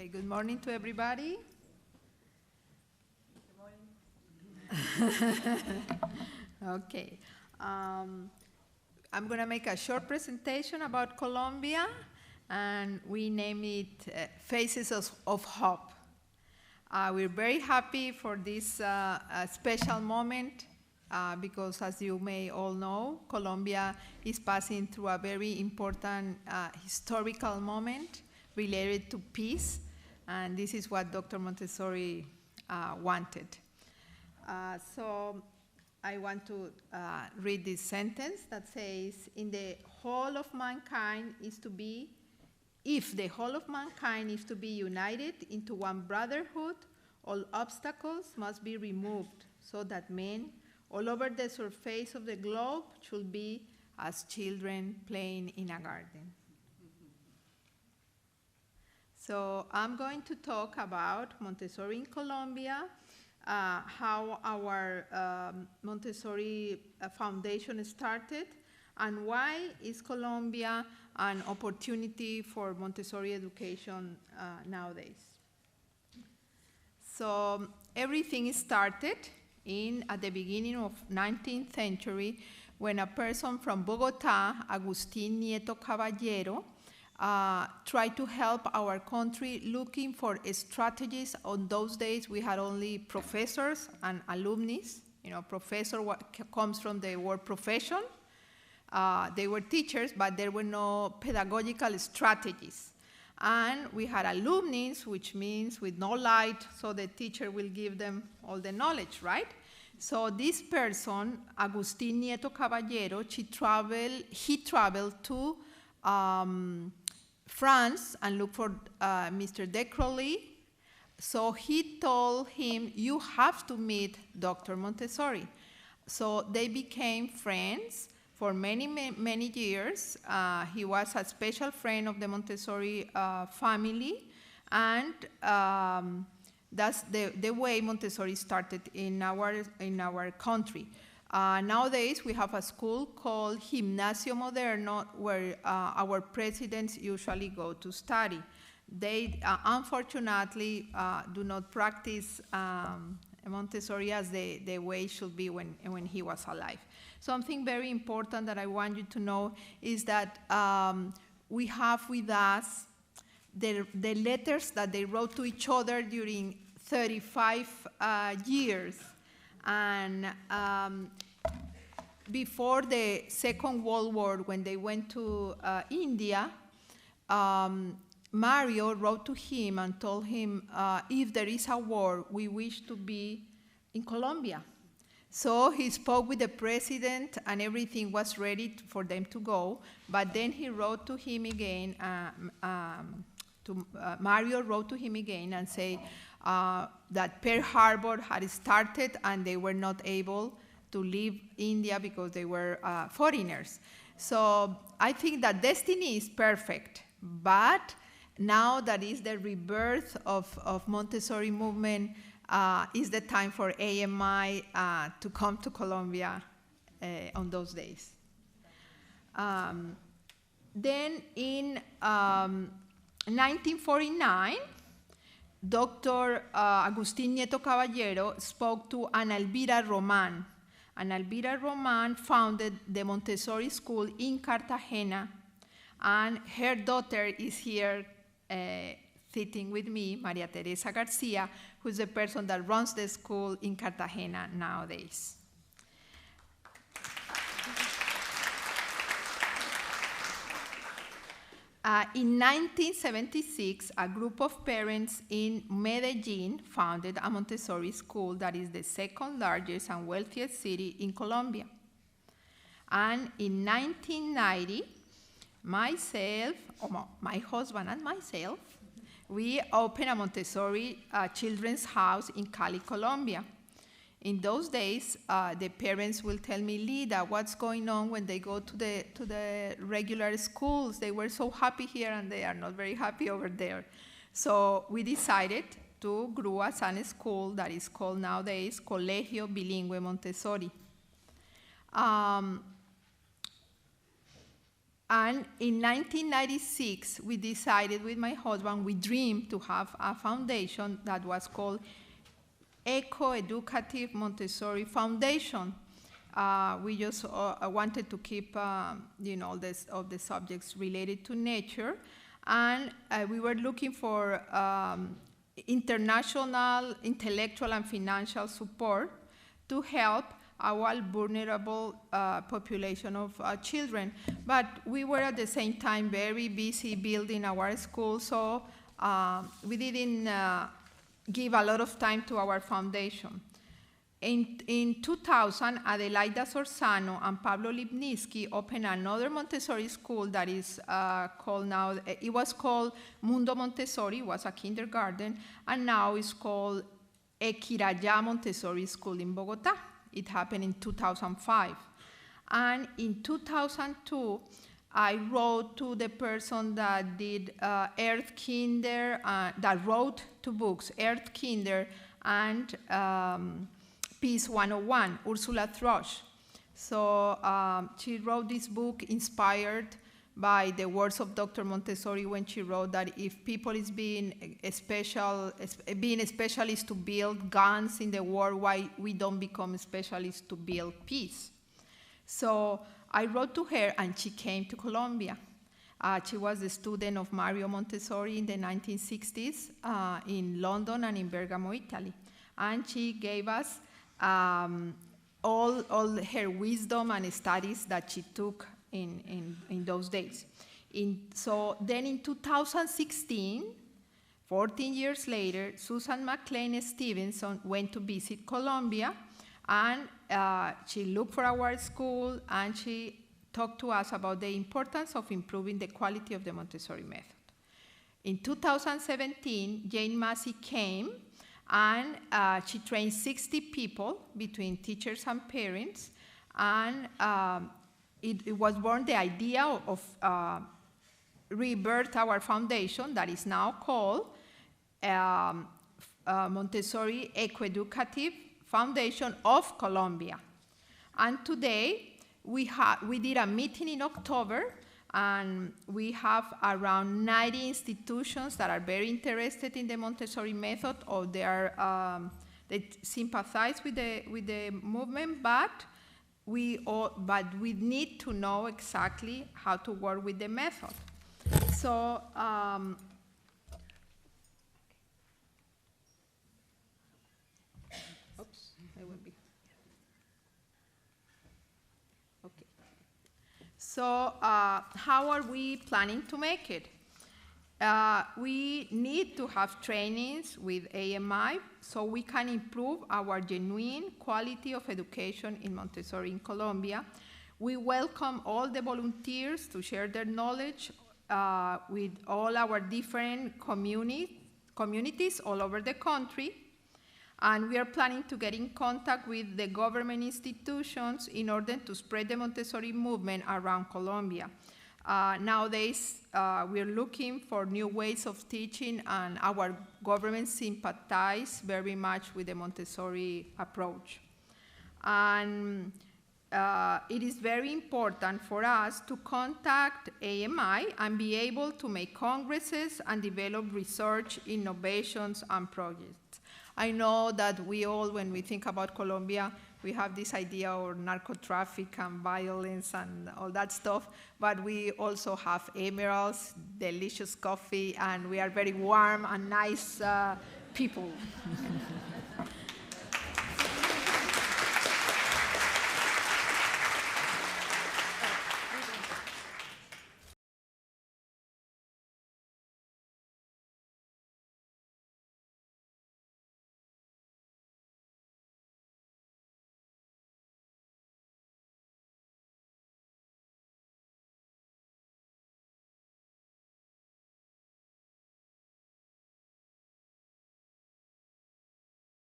Okay, good morning to everybody. Good morning. Okay. I'm going to make a short presentation about Colombia, and we name it Faces of Hope. We're very happy for this special moment because, as you may all know, Colombia is passing through a very important historical moment related to peace, and this is what Dr. Montessori wanted. So I want to read this sentence that says, if the whole of mankind is to be united into one brotherhood, all obstacles must be removed so that men all over the surface of the globe should be as children playing in a garden. So I'm going to talk about Montessori in Colombia, how our Montessori Foundation started, and why is Colombia an opportunity for Montessori education nowadays. So everything started at the beginning of 19th century when a person from Bogota, Agustin Nieto Caballero, tried to help our country looking for strategies. On those days, we had only professors and alumni. You know, professor comes from the word profession. They were teachers, but there were no pedagogical strategies. And we had alumni, which means with no light, so the teacher will give them all the knowledge, right? So this person, Agustin Nieto Caballero, he traveled to France and looked for Mr. de Crowley. So he told him, you have to meet Dr. Montessori. So they became friends for many, many years. He was a special friend of the Montessori family, and that's the way Montessori started in our country. Nowadays, we have a school called Gimnasio Moderno, where our presidents usually go to study. They, unfortunately, do not practice Montessori as the way it should be when he was alive. Something very important that I want you to know is that we have with us the letters that they wrote to each other during 35 years. And before the Second World War, when they went to India, Mario wrote to him and told him, if there is a war, we wish to be in Colombia. So he spoke with the president, and everything was ready for them to go. But then he wrote to him again, Mario wrote to him again and said that Pearl Harbor had started and they were not able to leave India because they were foreigners. So I think that destiny is perfect, but now that is the rebirth of Montessori movement, is the time for AMI to come to Colombia on those days. Then in 1949, Dr. Agustin Nieto Caballero spoke to Ana Elvira Roman. Ana Elvira Roman founded the Montessori school in Cartagena, and her daughter is here sitting with me, Maria Teresa Garcia, who's the person that runs the school in Cartagena nowadays. In 1976, a group of parents in Medellin founded a Montessori school that is the second largest and wealthiest city in Colombia. And in 1990, my husband and myself, we opened a Montessori children's house in Cali, Colombia. In those days, the parents will tell me, Lyda, what's going on when they go to the regular schools? They were so happy here and they are not very happy over there. So we decided to grow a Sun school that is called nowadays Colegio Bilingüe Montessori. And in 1996, we decided with my husband, we dreamed to have a foundation that was called Eco-Educative Montessori Foundation. We just wanted to keep, all the subjects related to nature. And we were looking for international, intellectual, and financial support to help our vulnerable population of children. But we were at the same time very busy building our school, so we didn't give a lot of time to our foundation. In 2000, Lyda and Pablo Lipnitsky opened another Montessori school that is called now, it was called Mundo Montessori, it was a kindergarten, and now it's called Equiraya Montessori School in Bogota. It happened in 2005. And in 2002, I wrote to the person that did Earth Kinder, that wrote two books, Earth Kinder and Peace 101, Ursula Thrush. So she wrote this book inspired by the words of Dr. Montessori when she wrote that if people is being specialists to build guns in the war, why we don't become specialists to build peace? So I wrote to her, and she came to Colombia. She was a student of Mario Montessori in the 1960s in London and in Bergamo, Italy. And she gave us all her wisdom and studies that she took in those days. So then in 2016, 14 years later, Susan McLean Stevenson went to visit Colombia, and she looked for our school, and she talked to us about the importance of improving the quality of the Montessori method. In 2017, Jane Massey came, and she trained 60 people between teachers and parents, and it was born the idea of rebirth our foundation that is now called Montessori Ecoeducative Foundation of Colombia. And today we did a meeting in October, and we have around 90 institutions that are very interested in the Montessori method, or they sympathize with the movement, but we need to know exactly how to work with the method. So oops, I will be. Okay. So how are we planning to make it? We need to have trainings with AMI so we can improve our genuine quality of education in Montessori in Colombia. We welcome all the volunteers to share their knowledge with all our different communities all over the country. And we are planning to get in contact with the government institutions in order to spread the Montessori movement around Colombia. Nowadays, we're looking for new ways of teaching, and our government sympathize very much with the Montessori approach. And it is very important for us to contact AMI and be able to make congresses and develop research, innovations, and projects. I know that we all, when we think about Colombia, we have this idea of narco-traffic and violence and all that stuff, but we also have emeralds, delicious coffee, and we are very warm and nice people.